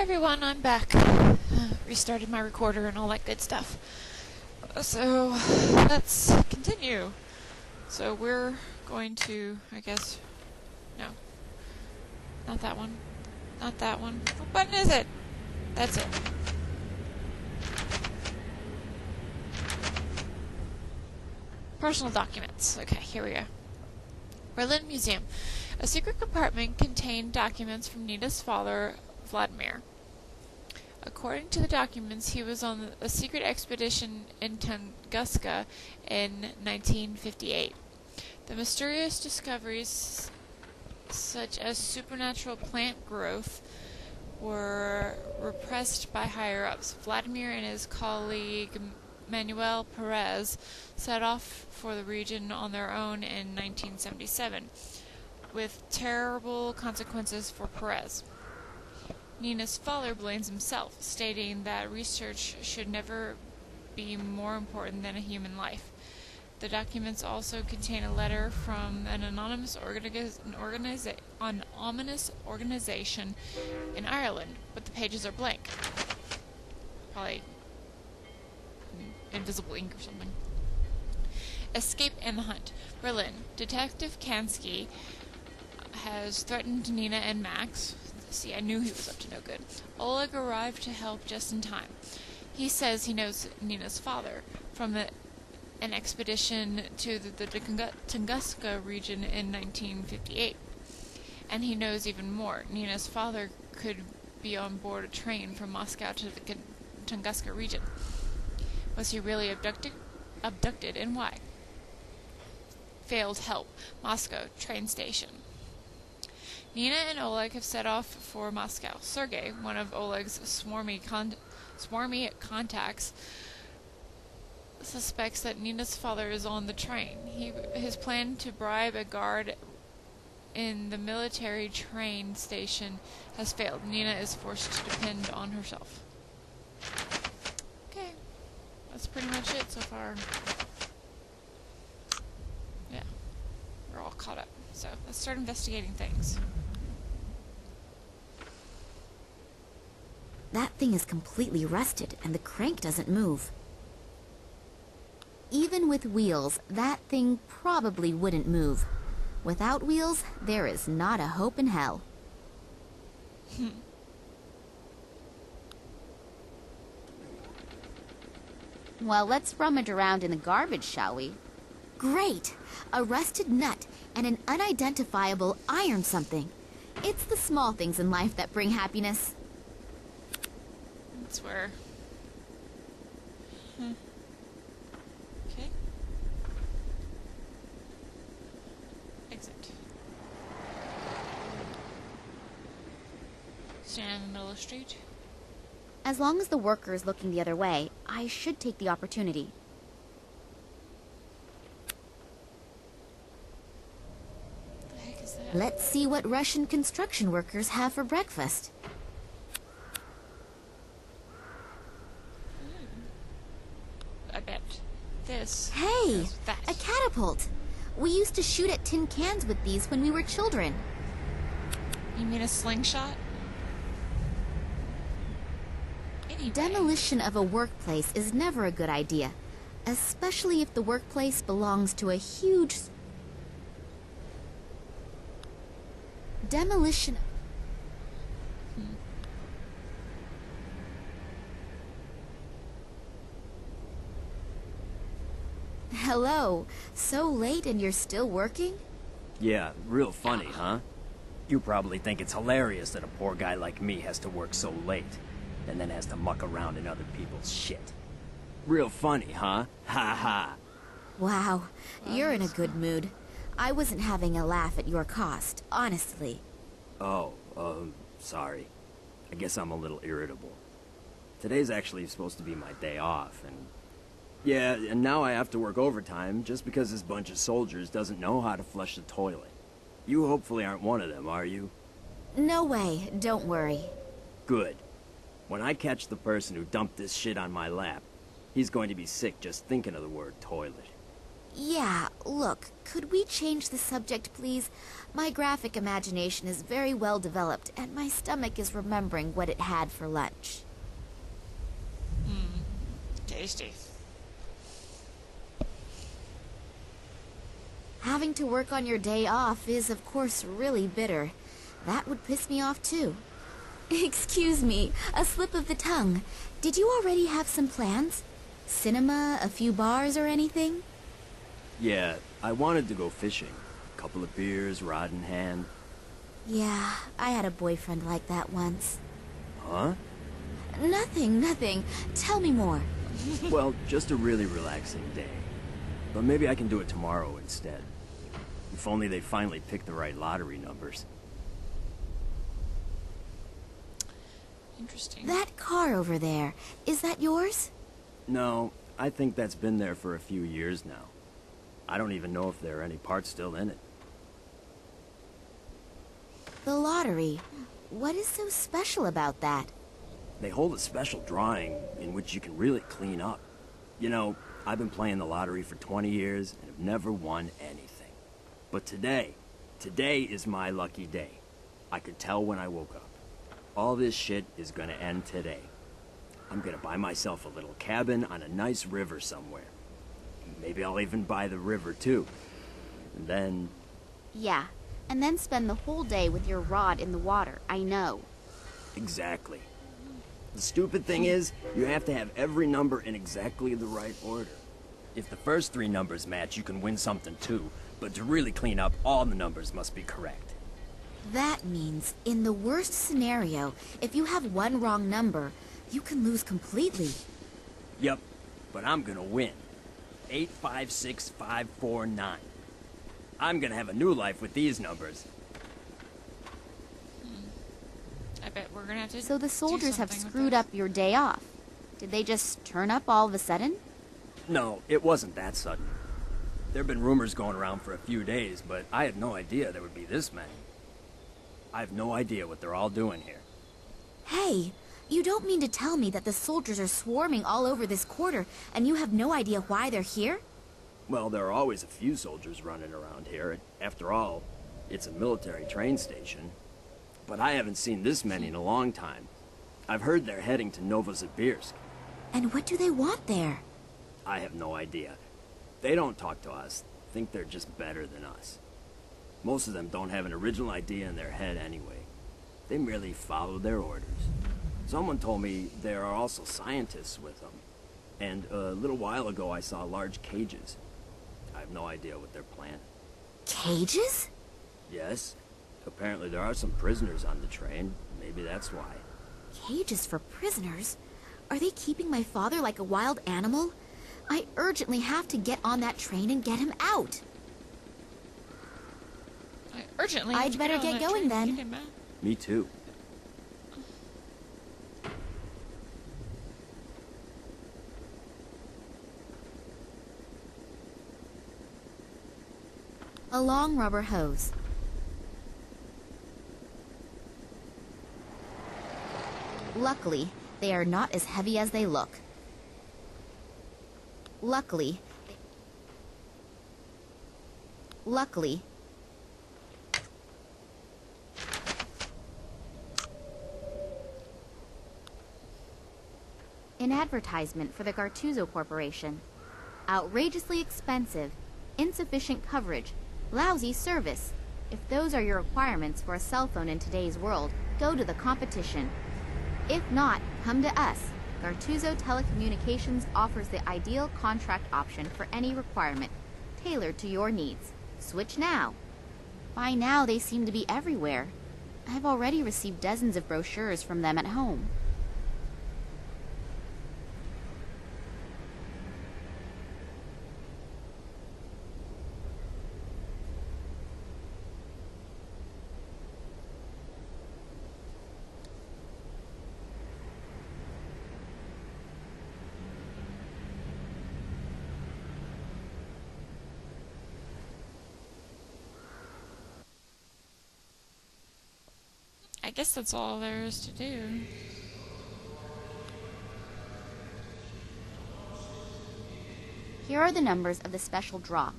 everyone, I'm back. Restarted my recorder and all that good stuff. So, let's continue. So we're going to, I guess, no. Not that one. Not that one. What button is it? That's it. Personal documents. Okay, here we go. Berlin Museum. A secret compartment contained documents from Nina's father, Vladimir. According to the documents, he was on a secret expedition in Tunguska in 1958. The mysterious discoveries, such as supernatural plant growth, were repressed by higher-ups. Vladimir and his colleague Manuel Perez set off for the region on their own in 1977, with terrible consequences for Perez. Nina's father blames himself, stating that research should never be more important than a human life. The documents also contain a letter from an anonymous ominous organization in Ireland, but the pages are blank. Probably invisible ink or something. Escape and the hunt. Berlin. Detective Kansky has threatened Nina and Max. See, I knew he was up to no good. Oleg arrived to help just in time. He says he knows Nina's father from an expedition to the Tunguska region in 1958. And he knows even more. Nina's father could be on board a train from Moscow to the Tunguska region. Was he really abducted, and why? Failed help. Moscow train station. Nina and Oleg have set off for Moscow. Sergei, one of Oleg's swarmy contacts, suspects that Nina's father is on the train. His plan to bribe a guard in the military train station has failed. Nina is forced to depend on herself. Okay. That's pretty much it so far. Yeah. We're all caught up. So, let's start investigating things. That thing is completely rusted, and the crank doesn't move. Even with wheels, that thing probably wouldn't move. Without wheels, there is not a hope in hell. Well, let's rummage around in the garbage, shall we? Great! A rusted nut and an unidentifiable iron something. It's the small things in life that bring happiness. That's where... Okay. Exit. Stand in the middle of the street. As long as the worker is looking the other way, I should take the opportunity. What the heck is that? Let's see what Russian construction workers have for breakfast. I bet this. Hey! Is that. A catapult! We used to shoot at tin cans with these when we were children. You mean a slingshot? Anyway. Demolition of a workplace is never a good idea, especially if the workplace belongs to a huge... Demolition... Hello. So late and you're still working? Yeah, real funny, huh? You probably think it's hilarious that a poor guy like me has to work so late, and then has to muck around in other people's shit. Real funny, huh? Ha ha. Wow, you're in a good mood. I wasn't having a laugh at your cost, honestly. Oh, sorry. I guess I'm a little irritable. Today's actually supposed to be my day off, and... Yeah, and now I have to work overtime just because this bunch of soldiers doesn't know how to flush the toilet. You hopefully aren't one of them, are you? No way, don't worry. Good. When I catch the person who dumped this shit on my lap, he's going to be sick just thinking of the word toilet. Yeah, look, could we change the subject, please? My graphic imagination is very well developed, and my stomach is remembering what it had for lunch. Tasty. Having to work on your day off is, of course, really bitter. That would piss me off, too. Excuse me, a slip of the tongue. Did you already have some plans? Cinema, a few bars, or anything? Yeah, I wanted to go fishing. A couple of beers, rod in hand. Yeah, I had a boyfriend like that once. Huh? Nothing. Tell me more. Well, just a really relaxing day. But maybe I can do it tomorrow instead. If only they finally picked the right lottery numbers. Interesting. That car over there, is that yours? No, I think that's been there for a few years now. I don't even know if there are any parts still in it. The lottery. What is so special about that? They hold a special drawing in which you can really clean up. You know, I've been playing the lottery for 20 years and have never won anything. But today is my lucky day. I could tell when I woke up. All this shit is gonna end today. I'm gonna buy myself a little cabin on a nice river somewhere. Maybe I'll even buy the river too. And then... Yeah, and then spend the whole day with your rod in the water, I know. Exactly. The stupid thing is, you have to have every number in exactly the right order. If the first 3 numbers match, you can win something too. But to really clean up, all the numbers must be correct. That means, in the worst scenario, if you have one wrong number, you can lose completely. Yep, but I'm gonna win. 856549. I'm gonna have a new life with these numbers. I bet we're gonna have to. So the soldiers have something with screwed this. up your day off. Did they just turn up all of a sudden? No, it wasn't that sudden. There've been rumors going around for a few days, but I had no idea there would be this many. I have no idea what they're all doing here. Hey, you don't mean to tell me that the soldiers are swarming all over this quarter, and you have no idea why they're here? Well, there are always a few soldiers running around here. After all, it's a military train station. But I haven't seen this many in a long time. I've heard they're heading to Novosibirsk. And what do they want there? I have no idea. They don't talk to us. Think they're just better than us. Most of them don't have an original idea in their head anyway. They merely follow their orders. Someone told me there are also scientists with them. And a little while ago I saw large cages. I have no idea what they're planning. Cages? Yes, apparently there are some prisoners on the train. Maybe that's why. Cages for prisoners? Are they keeping my father like a wild animal? I urgently have to get on that train and get him out. I urgently. I'd have to better on get that going train then. and get him out. Me too. A long rubber hose. Luckily, they are not as heavy as they look. Luckily, an advertisement for the Gartuzzo Corporation. Outrageously expensive, insufficient coverage, lousy service. If those are your requirements for a cell phone in today's world, go to the competition. If not, come to us. Gartuzzo Telecommunications offers the ideal contract option for any requirement, tailored to your needs. Switch now. By now, they seem to be everywhere. I've already received dozens of brochures from them at home. I guess that's all there is to do. Here are the numbers of the special draw.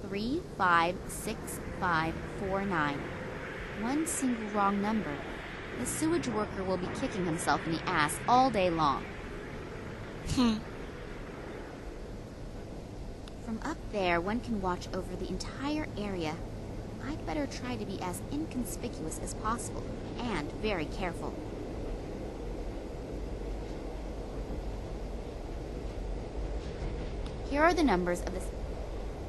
356549. One single wrong number. The sewage worker will be kicking himself in the ass all day long. From up there, one can watch over the entire area. I'd better try to be as inconspicuous as possible, and very careful. Here are the numbers of the